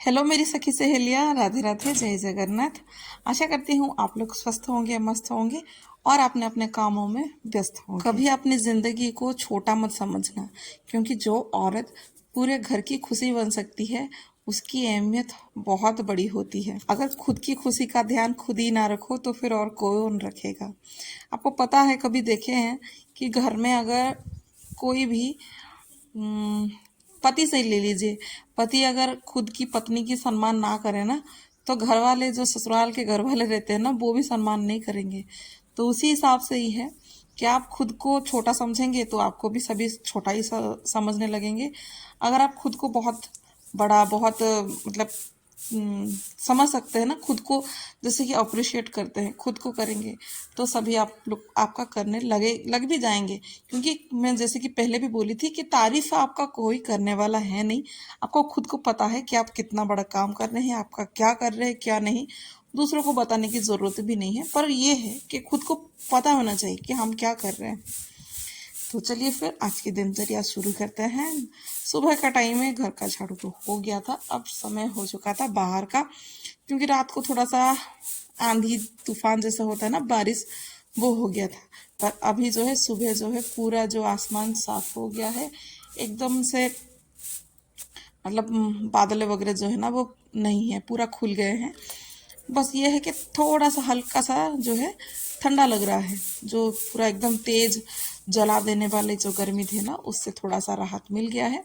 Hello मेरी सखी सहेलियाँ, राधे राधे, जय जगन्नाथ। आशा करती हूँ आप लोग स्वस्थ होंगे, मस्त होंगे और अपने अपने कामों में व्यस्त होंगे। कभी अपनी ज़िंदगी को छोटा मत समझना, क्योंकि जो औरत पूरे घर की खुशी बन सकती है उसकी अहमियत बहुत बड़ी होती है। अगर खुद की खुशी का ध्यान खुद ही ना रखो तो फिर और कौन रखेगा। आपको पता है, कभी देखे हैं कि घर में अगर कोई भी पति से ही ले लीजिए, पति अगर खुद की पत्नी की सम्मान ना करे ना, तो घर वाले जो ससुराल के घर वाले रहते हैं ना, वो भी सम्मान नहीं करेंगे। तो उसी हिसाब से ही है कि आप खुद को छोटा समझेंगे तो आपको भी सभी छोटा ही समझने लगेंगे। अगर आप खुद को बहुत बड़ा, बहुत मतलब समझ सकते हैं ना खुद को, जैसे कि अप्रिशिएट करते हैं, खुद को करेंगे तो सभी आप लोग आपका करने लग भी जाएंगे। क्योंकि मैं जैसे कि पहले भी बोली थी कि तारीफ आपका कोई करने वाला है नहीं। आपको खुद को पता है कि आप कितना बड़ा काम कर रहे हैं, आपका क्या कर रहे हैं क्या नहीं। दूसरों को बताने की ज़रूरत भी नहीं है, पर यह है कि खुद को पता होना चाहिए कि हम क्या कर रहे हैं। तो चलिए फिर आज की दिनचर्या शुरू करते हैं। सुबह का टाइम है, घर का झाड़ू तो हो गया था, अब समय हो चुका था बाहर का, क्योंकि रात को थोड़ा सा आंधी तूफान जैसा होता है ना, बारिश, वो हो गया था। पर अभी जो है सुबह जो है पूरा जो आसमान साफ हो गया है एकदम से, मतलब बादल वगैरह जो है ना वो नहीं है, पूरा खुल गए हैं। बस ये है कि थोड़ा सा हल्का सा जो है ठंडा लग रहा है। जो पूरा एकदम तेज जला देने वाले जो गर्मी थे ना, उससे थोड़ा सा राहत मिल गया है।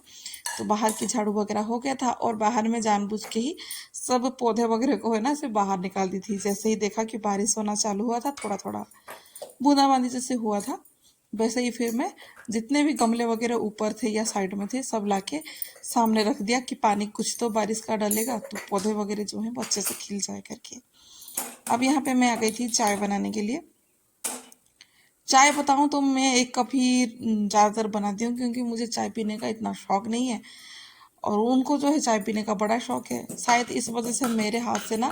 तो बाहर की झाड़ू वगैरह हो गया था और बाहर में जानबूझ के ही सब पौधे वगैरह को है ना सिर्फ बाहर निकाल दी थी। जैसे ही देखा कि बारिश होना चालू हुआ था, थोड़ा थोड़ा बूंदाबांदी जैसे हुआ था, वैसे ही फिर मैं जितने भी गमले वगैरह ऊपर थे या साइड में थे सब लाके सामने रख दिया कि पानी कुछ तो बारिश का डालेगा तो पौधे वगैरह जो हैं वो अच्छे से खिल जाए करके। अब यहाँ पे मैं आ गई थी चाय बनाने के लिए। चाय बताऊँ तो मैं एक कप ही ज़्यादातर बनाती हूँ, क्योंकि मुझे चाय पीने का इतना शौक नहीं है और उनको जो है चाय पीने का बड़ा शौक है। शायद इस वजह से मेरे हाथ से ना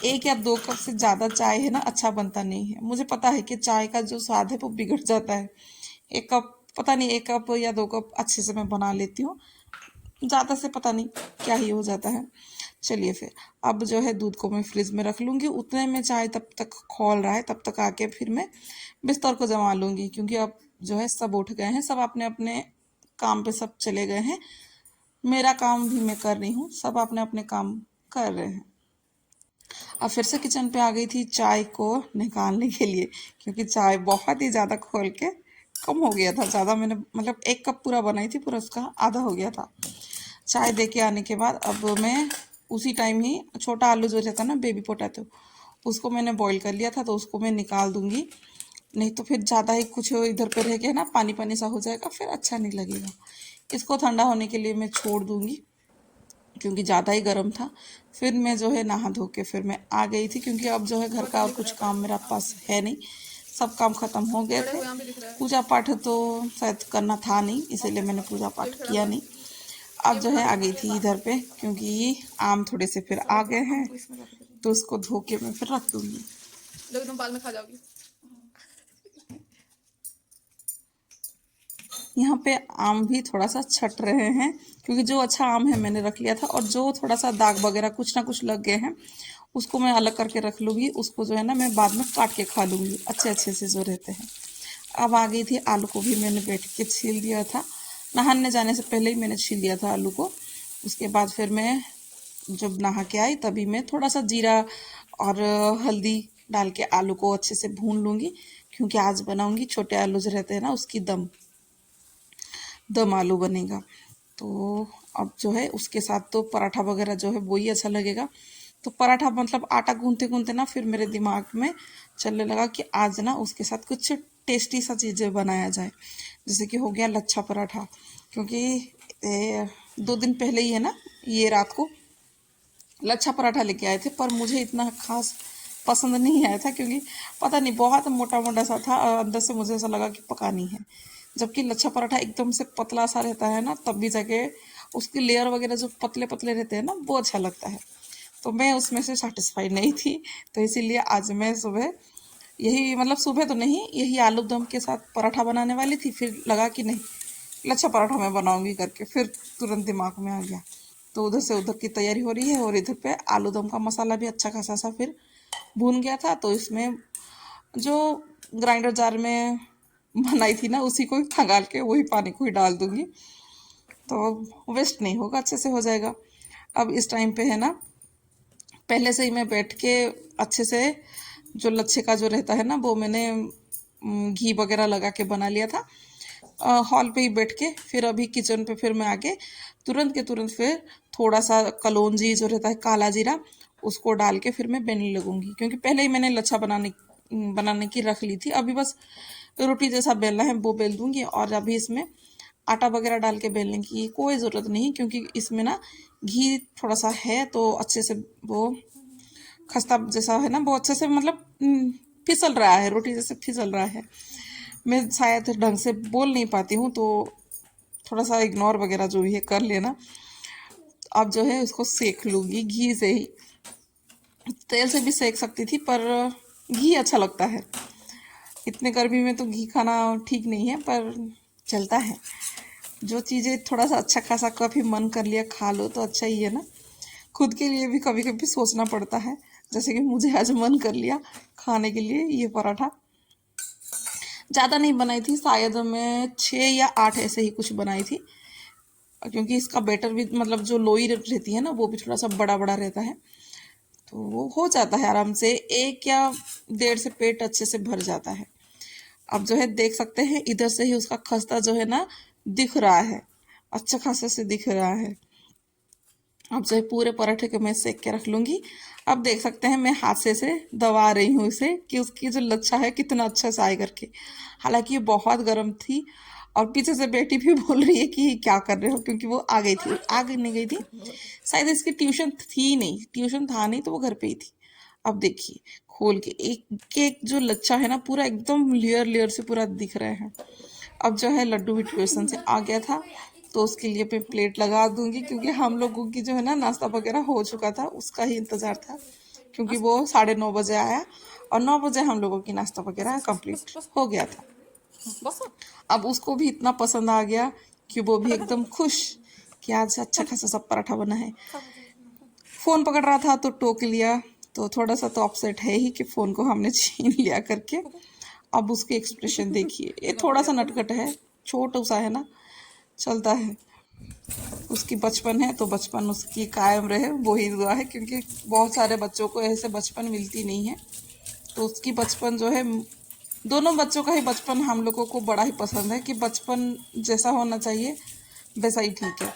1 या 2 कप से ज़्यादा चाय है ना अच्छा बनता नहीं है। मुझे पता है कि चाय का जो स्वाद है वो बिगड़ जाता है। 1 कप, पता नहीं 1 कप या 2 कप अच्छे से मैं बना लेती हूँ, ज़्यादा से पता नहीं क्या ही हो जाता है। चलिए फिर अब जो है दूध को मैं फ्रिज में रख लूँगी, उतने में चाय तब तक खौल रहा है, तब तक आके फिर मैं बिस्तर को जमा लूँगी। क्योंकि अब जो है सब उठ गए हैं, सब अपने अपने काम पे सब चले गए हैं। मेरा काम भी मैं कर रही हूँ, सब अपने अपने काम कर रहे हैं। अब फिर से किचन पे आ गई थी चाय को निकालने के लिए, क्योंकि चाय बहुत ही ज़्यादा खोल के कम हो गया था। ज़्यादा मैंने मतलब 1 कप पूरा बनाई थी, पूरा उसका आधा हो गया था। चाय दे के आने के बाद अब मैं उसी टाइम ही छोटा आलू जो रहता ना, बेबी पोटैटो, उसको मैंने बॉईल कर लिया था, तो उसको मैं निकाल दूंगी। नहीं तो फिर ज़्यादा ही कुछ इधर पे रह के ना पानी पानी सा हो जाएगा, फिर अच्छा नहीं लगेगा। इसको ठंडा होने के लिए मैं छोड़ दूंगी, क्योंकि ज़्यादा ही गर्म था। फिर मैं जो है नहा धो के फिर मैं आ गई थी, क्योंकि अब जो है घर का और कुछ काम मेरा पास है नहीं, सब काम ख़त्म हो गए थे। पूजा पाठ तो शायद करना था नहीं, इसीलिए मैंने पूजा पाठ किया नहीं। अब जो है आ गई थी इधर पे, क्योंकि आम थोड़े से फिर आ गए हैं, तो उसको धो के मैं फिर रख दूँगी। तुम बाद में खा जाओगी। यहाँ पे आम भी थोड़ा सा छट रहे हैं, क्योंकि जो अच्छा आम है मैंने रख लिया था, और जो थोड़ा सा दाग वगैरह कुछ ना कुछ लग गए हैं उसको मैं अलग करके रख लूँगी। उसको जो है ना मैं बाद में काट के खा लूँगी, अच्छे अच्छे से जो रहते हैं। अब आ गई थी आलू को भी मैंने बैठ के छील दिया था, नहाने जाने से पहले ही मैंने छील दिया था आलू को। उसके बाद फिर मैं जब नहा के आई तभी मैं थोड़ा सा जीरा और हल्दी डाल के आलू को अच्छे से भून लूँगी, क्योंकि आज बनाऊँगी छोटे आलू जो रहते हैं ना उसकी दम दम आलू बनेगा। तो अब जो है उसके साथ तो पराठा वगैरह जो है वो ही अच्छा लगेगा। तो पराठा मतलब आटा गूंथते गूंथते ना फिर मेरे दिमाग में चलने लगा कि आज ना उसके साथ कुछ टेस्टी सा चीज़ें बनाया जाए। जैसे कि हो गया लच्छा पराठा, क्योंकि 2 दिन पहले ही है ना, ये रात को लच्छा पराठा लेके आए थे, पर मुझे इतना खास पसंद नहीं आया था, क्योंकि पता नहीं बहुत मोटा मोटा सा था और अंदर से मुझे ऐसा लगा कि पका नहीं है। जबकि लच्छा पराठा एकदम से पतला सा रहता है ना, तब भी जाके उसकी लेयर वगैरह जो पतले पतले रहते हैं ना वो अच्छा लगता है। तो मैं उसमें से सेटिस्फाइड नहीं थी, तो इसीलिए आज मैं सुबह यही, मतलब सुबह तो नहीं, यही आलू दम के साथ पराठा बनाने वाली थी। फिर लगा कि नहीं, लच्छा पराठा मैं बनाऊंगी करके फिर तुरंत दिमाग में आ गया। तो उधर से उधर की तैयारी हो रही है और इधर पे आलू दम का मसाला भी अच्छा खासा सा फिर भून गया था। तो इसमें जो ग्राइंडर जार में बनाई थी ना उसी को ही खंगाल के वही पानी को ही डाल दूंगी, तो वेस्ट नहीं होगा, अच्छे से हो जाएगा। अब इस टाइम पे है ना, पहले से ही मैं बैठ के अच्छे से जो लच्छे का जो रहता है ना वो मैंने घी वगैरह लगा के बना लिया था हॉल पे ही बैठ के। फिर अभी किचन पे फिर मैं आके तुरंत के तुरंत फिर थोड़ा सा कलौंजी जो रहता है काला जीरा उसको डाल के फिर मैं बेलने लगूंगी, क्योंकि पहले ही मैंने लच्छा बनाने की रख ली थी। अभी बस रोटी जैसा बेलना है वो बेल दूंगी। और अभी इसमें आटा वगैरह डाल के बेलने की कोई ज़रूरत नहीं, क्योंकि इसमें ना घी थोड़ा सा है तो अच्छे से वो खस्ता जैसा है ना वो अच्छे से मतलब फिसल रहा है, रोटी जैसे फिसल रहा है। मैं शायद ढंग से बोल नहीं पाती हूँ तो थोड़ा सा इग्नोर वगैरह जो भी है कर लेना। अब जो है उसको सेक लूँगी घी से ही, तेल से भी सेक सकती थी पर घी अच्छा लगता है। इतने गर्मी में तो घी खाना ठीक नहीं है पर चलता है। जो चीज़ें थोड़ा सा अच्छा खासा कभी मन कर लिया खा लो तो अच्छा ही है ना। खुद के लिए भी कभी कभी सोचना पड़ता है, जैसे कि मुझे आज मन कर लिया खाने के लिए ये पराठा। ज़्यादा नहीं बनाई थी, शायद मैं 6 या 8 ऐसे ही कुछ बनाई थी, क्योंकि इसका बैटर भी मतलब जो लोई रहती है ना वो भी थोड़ा सा बड़ा बड़ा रहता है, तो वो हो जाता है आराम से, 1 या 1.5 से पेट अच्छे से भर जाता है। अब जो है देख सकते हैं इधर से ही उसका खस्ता जो है ना दिख रहा है, अच्छा खासा से दिख रहा है। अब जो है पूरे पराठे को मैं सेक के रख लूँगी। अब देख सकते हैं मैं हाथ से दबा रही हूँ इसे कि उसकी जो लच्छा है कितना अच्छा से आए करके। हालांकि ये बहुत गर्म थी और पीछे से बेटी भी बोल रही है कि क्या कर रहे हो, क्योंकि वो आ गई थी, आगे नहीं गई थी, शायद इसकी ट्यूशन थी नहीं, ट्यूशन था नहीं तो वो घर पे ही थी। अब देखिए खोल के एक एक जो लच्छा है ना पूरा एकदम लेयर लेयर से पूरा दिख रहे हैं। अब जो है लड्डू भी ट्यूशन से आ गया था तो उसके लिए मैं प्लेट लगा दूंगी, क्योंकि हम लोगों की जो है ना नाश्ता वगैरह हो चुका था, उसका ही इंतज़ार था, क्योंकि वो 9:30 बजे आया और 9 बजे हम लोगों की नाश्ता वगैरह कंप्लीट हो गया था। अब उसको भी इतना पसंद आ गया कि वो भी एकदम खुश कि आज अच्छा खासा सब पराठा बना है। फ़ोन पकड़ रहा था तो टोक लिया, तो थोड़ा सा तो अपसेट है ही कि फ़ोन को हमने छीन लिया करके। अब उसके एक्सप्रेशन देखिए, ये थोड़ा सा नटखट है, छोटा सा है ना, चलता है। उसकी बचपन है तो बचपन उसकी कायम रहे वही दुआ है, क्योंकि बहुत सारे बच्चों को ऐसे बचपन मिलती नहीं है। तो उसकी बचपन जो है, दोनों बच्चों का ही बचपन हम लोगों को बड़ा ही पसंद है कि बचपन जैसा होना चाहिए वैसा ही ठीक है।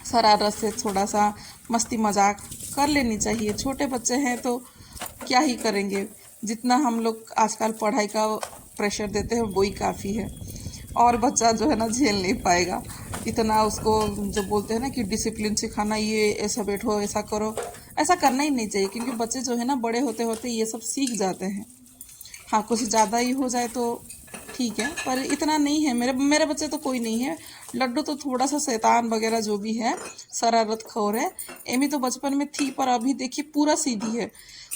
शरारत से थोड़ा सा मस्ती मजाक कर लेनी चाहिए, छोटे बच्चे हैं तो क्या ही करेंगे। जितना हम लोग आजकल पढ़ाई का प्रेशर देते हैं वही काफ़ी है, और बच्चा जो है ना झेल नहीं पाएगा इतना। उसको जो बोलते हैं ना कि डिसिप्लिन सिखाना, ये ऐसा बैठो ऐसा करो, ऐसा करना ही नहीं चाहिए, क्योंकि बच्चे जो है ना बड़े होते होते ये सब सीख जाते हैं। हाँ कुछ ज़्यादा ही हो जाए तो ठीक है, पर इतना नहीं है। मेरे मेरे बच्चे तो कोई नहीं है। लड्डू तो थोड़ा सा शैतान वगैरह जो भी है, शरारत खोर है। एमी तो बचपन में थी पर अभी देखिए पूरा सीधी है।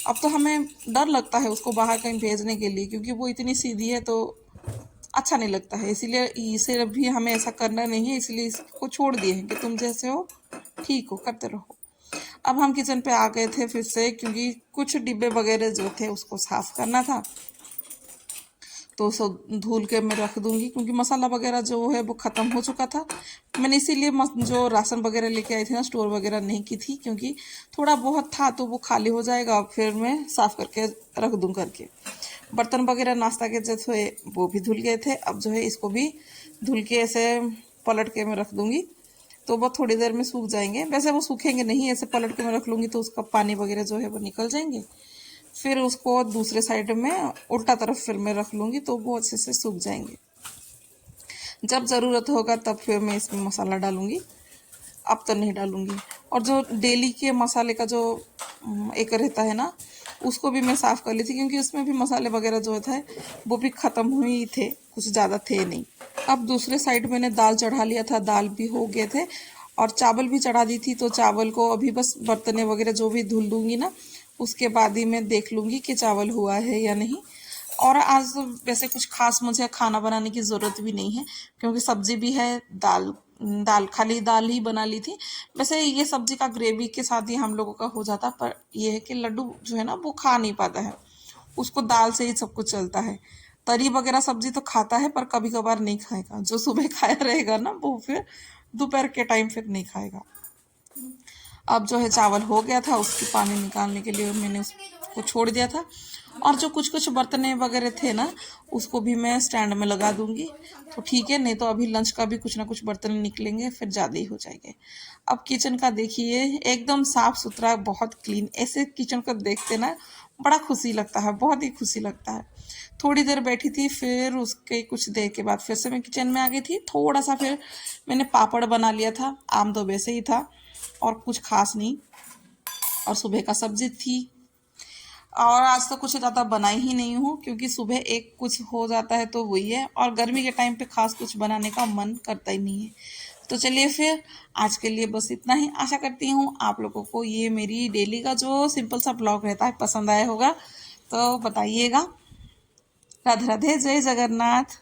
अब तो हमें डर लगता है उसको बाहर कहीं भेजने के लिए, क्योंकि वो इतनी सीधी है तो अच्छा नहीं लगता है। इसीलिए इसे भी हमें ऐसा करना नहीं है, इसलिए इसको छोड़ दिए हैं कि तुम जैसे हो ठीक हो, करते रहो। अब हम किचन पे आ गए थे फिर से, क्योंकि कुछ डिब्बे वगैरह जो थे उसको साफ करना था, तो सब धुल के मैं रख दूंगी, क्योंकि मसाला वगैरह जो है वो ख़त्म हो चुका था। मैंने इसीलिए जो राशन वगैरह लेके आई थी ना स्टोर वगैरह नहीं की थी, क्योंकि थोड़ा बहुत था तो वो खाली हो जाएगा, फिर मैं साफ़ करके रख दूँ करके। बर्तन वगैरह नाश्ता के जो थे वो भी धुल गए थे। अब जो है इसको भी धुल के ऐसे पलट के मैं रख दूंगी, तो वो थोड़ी देर में सूख जाएंगे। वैसे वो सूखेंगे नहीं, ऐसे पलट के मैं रख लूँगी तो उसका पानी वगैरह जो है वो निकल जाएंगे। फिर उसको दूसरे साइड में उल्टा तरफ फिर मैं रख लूँगी तो वो अच्छे से सूख जाएंगे। जब ज़रूरत होगा तब फिर मैं इसमें मसाला डालूँगी, अब तो नहीं डालूँगी। और जो डेली के मसाले का जो एक रहता है ना, उसको भी मैं साफ़ कर ली थी, क्योंकि उसमें भी मसाले वगैरह जो था वो भी ख़त्म हुए ही थे, कुछ ज़्यादा थे नहीं। अब दूसरे साइड मैंने दाल चढ़ा लिया था, दाल भी हो गए थे, और चावल भी चढ़ा दी थी। तो चावल को अभी बस बर्तने वगैरह जो भी धुल दूँगी ना, उसके बाद ही मैं देख लूँगी कि चावल हुआ है या नहीं। और आज तो वैसे कुछ खास मुझे खाना बनाने की ज़रूरत भी नहीं है, क्योंकि सब्जी भी है, दाल दाल खाली दाल ही बना ली थी। वैसे ये सब्जी का ग्रेवी के साथ ही हम लोगों का हो जाता, पर ये है कि लड्डू जो है ना वो खा नहीं पाता है, उसको दाल से ही सब कुछ चलता है। तरी वगैरह सब्जी तो खाता है, पर कभी कभार नहीं खाएगा। जो सुबह खाया रहेगा ना वो फिर दोपहर के टाइम फिर नहीं खाएगा। अब जो है चावल हो गया था, उसकी पानी निकालने के लिए मैंने उसको छोड़ दिया था। और जो कुछ कुछ बर्तने वगैरह थे ना, उसको भी मैं स्टैंड में लगा दूंगी, तो ठीक है। नहीं तो अभी लंच का भी कुछ ना कुछ बर्तन निकलेंगे, फिर ज़्यादा ही हो जाएंगे। अब किचन का देखिए, एकदम साफ सुथरा, बहुत क्लीन। ऐसे किचन को देखते ना बड़ा खुशी लगता है, बहुत ही खुशी लगता है। थोड़ी देर बैठी थी, फिर उसके कुछ देर के बाद फिर से मैं किचन में आ गई थी। थोड़ा सा फिर मैंने पापड़ बना लिया था, आम तो वैसे ही था और कुछ खास नहीं। और सुबह का सब्जी थी। और आज तो कुछ ज़्यादा बनाई ही नहीं हूँ, क्योंकि सुबह एक कुछ हो जाता है तो वही है, और गर्मी के टाइम पे खास कुछ बनाने का मन करता ही नहीं है। तो चलिए फिर आज के लिए बस इतना ही। आशा करती हूँ आप लोगों को ये मेरी डेली का जो सिंपल सा ब्लॉग रहता है पसंद आया होगा। तो बताइएगा। राधे राधे, जय जगन्नाथ।